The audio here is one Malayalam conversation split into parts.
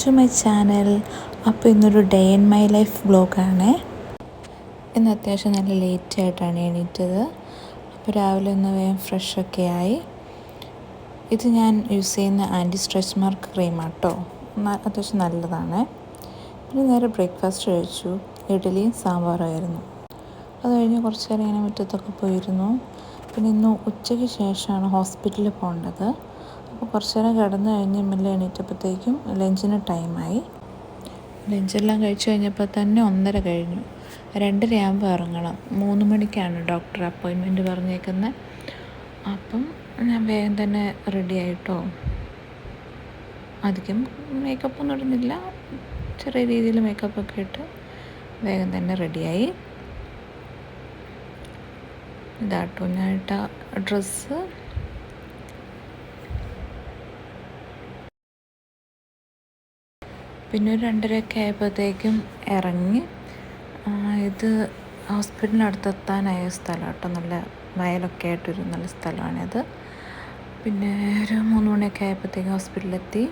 To my channel. അപ്പോൾ ഇന്നൊരു ഡേ ഇൻ മൈ ലൈഫ് വ്ലോഗാണ്. ഇന്ന് അത്യാവശ്യം നല്ല ലേറ്റായിട്ടാണ് എണീറ്റത്. അപ്പോൾ രാവിലെ ഒന്ന് വേഗം ഫ്രഷൊക്കെ ആയി. ഇത് ഞാൻ യൂസ് ചെയ്യുന്ന ആൻറ്റി സ്ട്രെച്ച് മാർക്ക് ക്രീമാണ് കേട്ടോ. അത്യാവശ്യം നല്ലതാണ്. പിന്നെ നേരെ ബ്രേക്ക്ഫാസ്റ്റ് കഴിച്ചു. ഇഡ്ഡലിയും സാമ്പാറുമായിരുന്നു. അത് കഴിഞ്ഞ് കുറച്ച് നേരം ഇങ്ങനെ മുറ്റത്തൊക്കെ പോയിരുന്നു. പിന്നെ ഇന്ന് ഉച്ചയ്ക്ക് ശേഷമാണ് ഹോസ്പിറ്റലിൽ പോകേണ്ടത്. അപ്പോൾ കുറച്ച് നേരം കിടന്നു കഴിഞ്ഞ് മെല്ലെ എണീറ്റപ്പോഴത്തേക്കും ലഞ്ചിന് ടൈമായി. ലഞ്ചെല്ലാം കഴിച്ച് കഴിഞ്ഞപ്പോൾ തന്നെ 1:30 കഴിഞ്ഞു. 2:30 ആകുമ്പോൾ ഇറങ്ങണം. 3 മണിക്കാണ് ഡോക്ടർ അപ്പോയിൻമെൻറ്റ് പറഞ്ഞേക്കുന്നത്. അപ്പം ഞാൻ വേഗം തന്നെ റെഡി ആയിട്ടോ. അധികം മേക്കപ്പൊന്നും ഇടുന്നില്ല, ചെറിയ രീതിയിൽ മേക്കപ്പൊക്കെ ഇട്ട് വേഗം തന്നെ റെഡിയായി. ഇതാട്ടോ ഞാൻ ഇട്ട ഡ്രസ്സ്. പിന്നെ ഒരു 2:30 ആയപ്പോഴത്തേക്കും ഇറങ്ങി. ഇത് ഹോസ്പിറ്റലിനടുത്തെത്താനായ സ്ഥലം കേട്ടോ. നല്ല വയലൊക്കെ ആയിട്ടൊരു നല്ല സ്ഥലമാണിത്. പിന്നെ ഒരു 3 മണിയൊക്കെ ആയപ്പോഴത്തേക്കും ഹോസ്പിറ്റലിലെത്തി.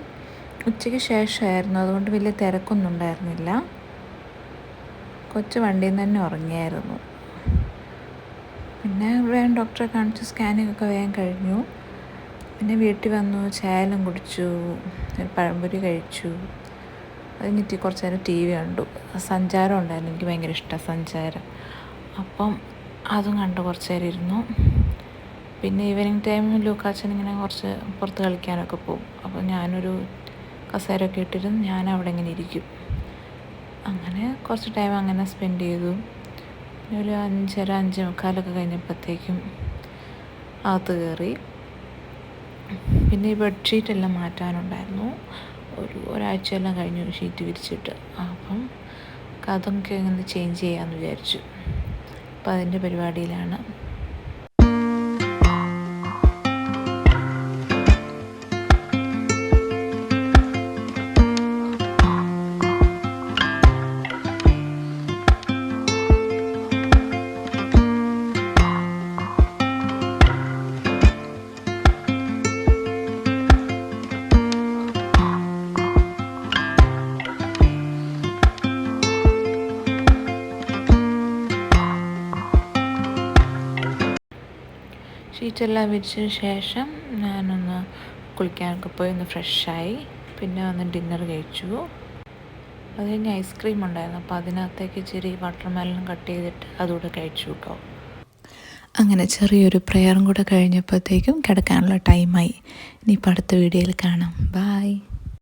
ഉച്ചയ്ക്ക് ശേഷമായിരുന്നു, അതുകൊണ്ട് വലിയ തിരക്കൊന്നും ഉണ്ടായിരുന്നില്ല. കൊച്ചു വണ്ടിയിൽ നിന്ന് തന്നെ ഉറങ്ങിയായിരുന്നു. പിന്നെ വേഗം ഡോക്ടറെ കാണിച്ച് സ്കാനിങ് ഒക്കെ വേഗം കഴിഞ്ഞു. പിന്നെ വീട്ടിൽ വന്നു, ചായയെല്ലാം കുടിച്ചു, ഒരു പഴംപൊരി കഴിച്ചു. അത് കഴിഞ്ഞിട്ട് കുറച്ച് നേരം TV കണ്ടു. സഞ്ചാരം ഉണ്ടായിരുന്നു, എനിക്ക് ഭയങ്കര ഇഷ്ടമാണ് സഞ്ചാരം. അപ്പം അതും കണ്ട് കുറച്ച് നേരം ഇരുന്നു. പിന്നെ ഈവനിങ് ടൈമിൽ ലൂക്കാച്ചൻ ഇങ്ങനെ കുറച്ച് പുറത്ത് കളിക്കാനൊക്കെ പോകും. അപ്പോൾ ഞാനൊരു കസേരയൊക്കെ ഇട്ടിരുന്ന് ഞാൻ അവിടെ ഇങ്ങനെ ഇരിക്കും. അങ്ങനെ കുറച്ച് ടൈം അങ്ങനെ സ്പെൻഡ് ചെയ്തു. പിന്നെ ഒരു 5:30 5:45 കഴിഞ്ഞപ്പോഴത്തേക്കും അകത്ത് കയറി. പിന്നെ ഈ ബെഡ്ഷീറ്റെല്ലാം മാറ്റാനുണ്ടായിരുന്നു. ഒരാഴ്ചയെല്ലാം കഴിഞ്ഞു ഷീറ്റ് വിരിച്ചിട്ട്. അപ്പം അതൊക്കെ ഒന്ന് ചേഞ്ച് ചെയ്യാമെന്ന് വിചാരിച്ചു. അപ്പം അതിൻ്റെ പരിപാടിയിലാണ്. ഷീറ്റെല്ലാം വിരിച്ചതിന് ശേഷം ഞാനൊന്ന് കുളിക്കാനൊക്കെ പോയി ഒന്ന് ഫ്രഷായി. പിന്നെ വന്ന് ഡിന്നർ കഴിച്ചു. അത് കഴിഞ്ഞ് ഐസ്ക്രീം ഉണ്ടായിരുന്നു. അപ്പോൾ അതിനകത്തേക്ക് ഇച്ചിരി വാട്ടർമെലൺ കട്ട് ചെയ്തിട്ട് അതുകൂടെ കഴിച്ചു കേട്ടോ. അങ്ങനെ ചെറിയൊരു പ്രെയറും കൂടെ കഴിഞ്ഞപ്പോഴത്തേക്കും കിടക്കാനുള്ള ടൈമായി. ഇനിയിപ്പോൾ അടുത്ത വീഡിയോയിൽ കാണാം. ബായ്.